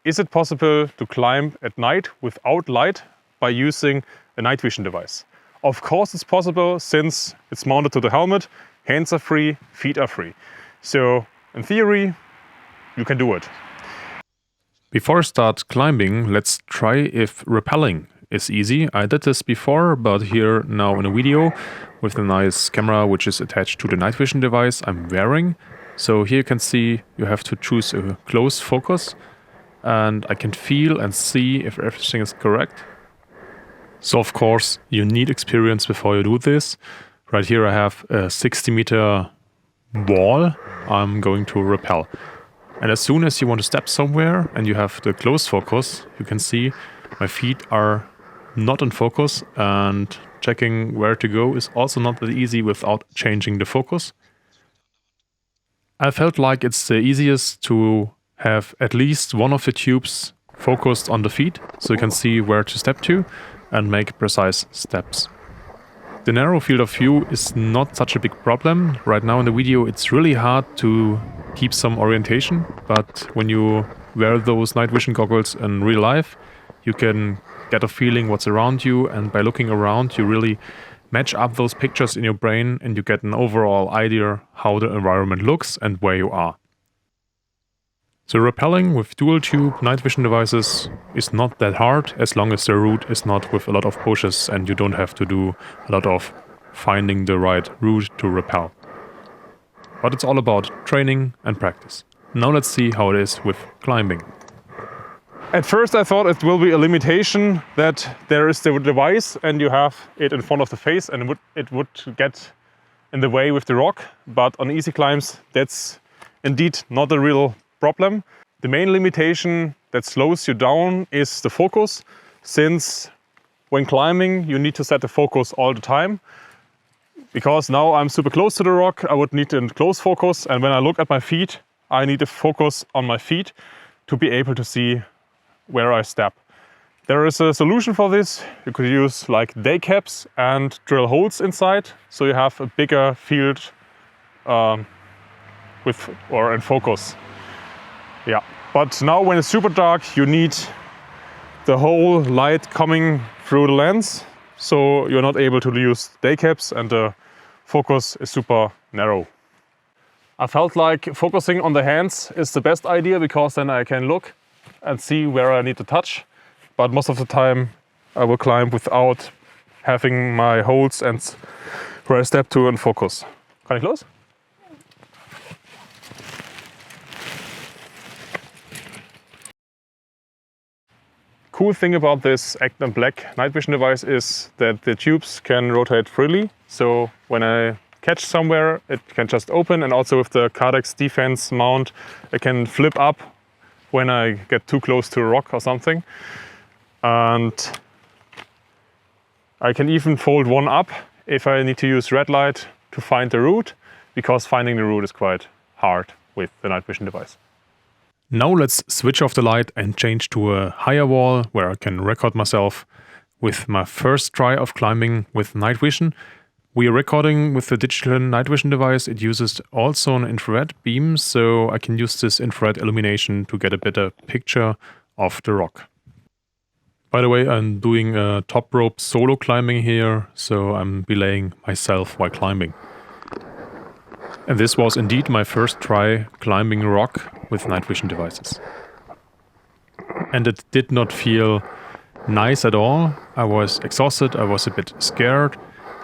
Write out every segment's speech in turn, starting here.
is it possible to climb at night without light by using a night vision device? Of course it's possible, since it's mounted to the helmet, hands are free, feet are free. So in theory, you can do it. Before I start climbing, let's try if rappelling is easy. I did this before, but here now in a video with a nice camera which is attached to the night vision device I'm wearing. So here you can see you have to choose a close focus, and I can feel and see if everything is correct. So of course you need experience before you do this. Right here I have a 60-meter wall I'm going to rappel. And as soon as you want to step somewhere and you have the close focus, you can see my feet are not in focus, and checking where to go is also not that easy without changing the focus. I felt like it's the easiest to have at least one of the tubes focused on the feet, so you can see where to step to and make precise steps. The narrow field of view is not such a big problem. Right now in the video it's really hard to keep some orientation, but when you wear those night vision goggles in real life, you can get a feeling what's around you, and by looking around you really match up those pictures in your brain and you get an overall idea how the environment looks and where you are. So rappelling with dual tube night vision devices is not that hard, as long as the route is not with a lot of pushes and you don't have to do a lot of finding the right route to rappel. But it's all about training and practice. Now let's see how it is with climbing. At first I thought it will be a limitation that there is the device and you have it in front of the face and it would get in the way with the rock, but on easy climbs that's indeed not a real problem. The main limitation that slows you down is the focus, since when climbing you need to set the focus all the time. Because now I'm super close to the rock, I would need a close focus, and when I look at my feet, I need to focus on my feet to be able to see where I step. There is a solution for this. You could use like day caps and drill holes inside, so you have a bigger field in focus. Yeah, but now when it's super dark, you need the whole light coming through the lens, so you're not able to use day caps and the focus is super narrow. I felt like focusing on the hands is the best idea, because then I can look and see where I need to touch, but most of the time I will climb without having my holes and where I step to and focus. Kann ich los? Cool thing about this Acton Black night vision device is that the tubes can rotate freely. So when I catch somewhere, it can just open, and also with the Cardex defense mount, it can flip up when I get too close to a rock or something. And I can even fold one up if I need to use red light to find the route, because finding the route is quite hard with the night vision device. Now let's switch off the light and change to a higher wall where I can record myself with my first try of climbing with night vision. We are recording with the digital night vision device. It uses also an infrared beam, so I can use this infrared illumination to get a better picture of the rock. By the way, I'm doing a top rope solo climbing here, so I'm belaying myself while climbing. And this was indeed my first try climbing a rock with night vision devices. And it did not feel nice at all. I was exhausted, I was a bit scared,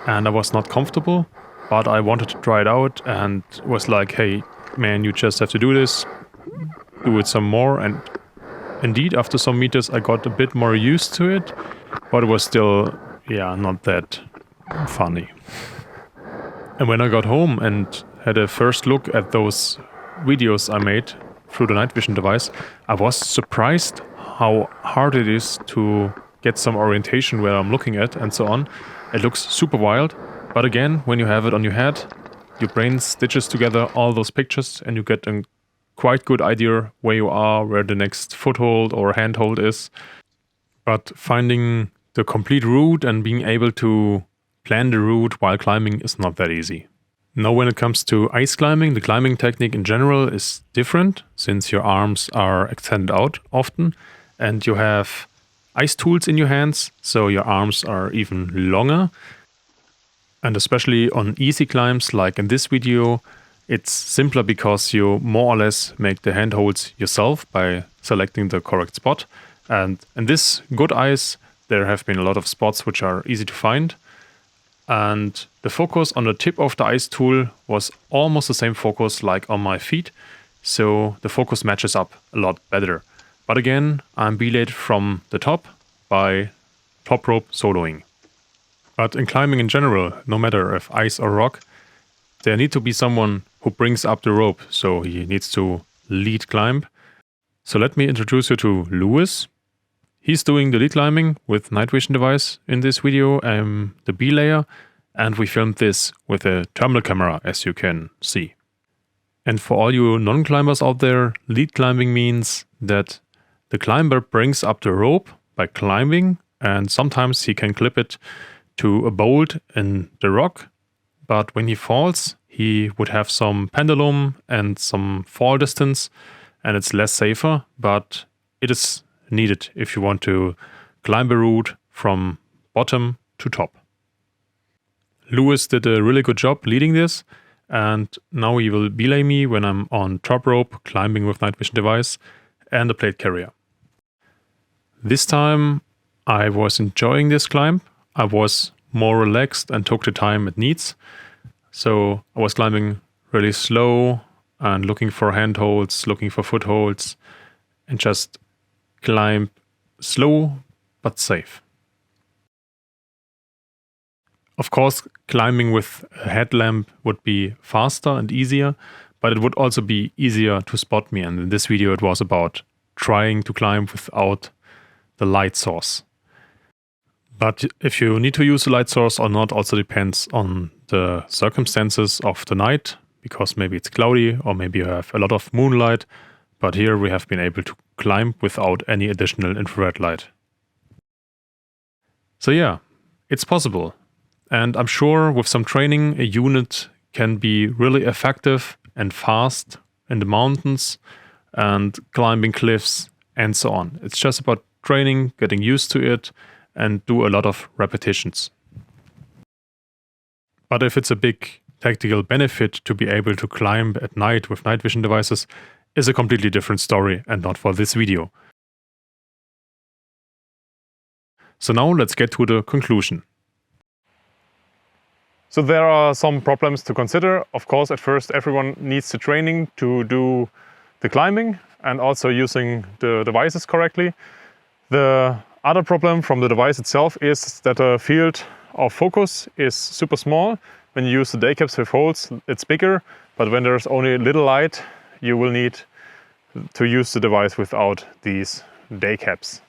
and I was not comfortable, but I wanted to try it out and was like, hey man, you just have to do this, do it some more. And indeed, after some meters I got a bit more used to it, but it was still, not that funny. And when I got home and had a first look at those videos I made through the night vision device, I was surprised how hard it is to get some orientation where I'm looking at and so on. It looks super wild, but again, when you have it on your head, your brain stitches together all those pictures and you get a quite good idea where you are, where the next foothold or handhold is. But finding the complete route and being able to plan the route while climbing is not that easy. Now when it comes to ice climbing, the climbing technique in general is different since your arms are extended out often and you have ice tools in your hands, so your arms are even longer. And especially on easy climbs like in this video, it's simpler because you more or less make the handholds yourself by selecting the correct spot. And in this good ice, there have been a lot of spots which are easy to find. And the focus on the tip of the ice tool was almost the same focus like on my feet. So the focus matches up a lot better. But again, I'm belayed from the top by top rope soloing. But in climbing in general, no matter if ice or rock, there need to be someone who brings up the rope. So he needs to lead climb. So let me introduce you to Lewis. He's doing the lead climbing with night vision device in this video. I'm the belayer, and we filmed this with a thermal camera, as you can see. And for all you non-climbers out there, lead climbing means that the climber brings up the rope by climbing, and sometimes he can clip it to a bolt in the rock. But when he falls, he would have some pendulum and some fall distance, and it's less safer, but it is needed if you want to climb a route from bottom to top. Lewis did a really good job leading this, and now he will belay me when I'm on top rope climbing with night vision device and a plate carrier. This time I was enjoying this climb. I was more relaxed and took the time it needs. So I was climbing really slow and looking for handholds, looking for footholds, and just climb slow but safe. Of course, climbing with a headlamp would be faster and easier, but it would also be easier to spot me. And in this video, it was about trying to climb without the light source. But if you need to use a light source or not also depends on the circumstances of the night, because maybe it's cloudy or maybe you have a lot of moonlight. But here we have been able to climb without any additional infrared light. So yeah, it's possible. And I'm sure with some training, a unit can be really effective and fast in the mountains and climbing cliffs and so on. It's just about training, getting used to it, and do a lot of repetitions. But if it's a big tactical benefit to be able to climb at night with night vision devices, is a completely different story and not for this video. So now let's get to the conclusion. So there are some problems to consider. Of course, at first everyone needs the training to do the climbing and also using the devices correctly. The other problem from the device itself is that the field of focus is super small. When you use the day caps with holes, it's bigger, but when there's only a little light, you will need to use the device without these day caps.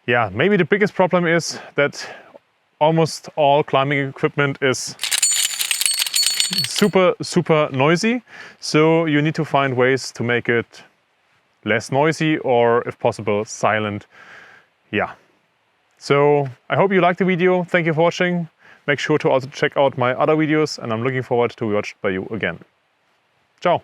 Yeah, maybe the biggest problem is that almost all climbing equipment is super noisy, so you need to find ways to make it less noisy or, if possible, silent. Yeah. So I hope you liked the video. Thank you for watching. Make sure to also check out my other videos, and I'm looking forward to be watched by you again. Ciao.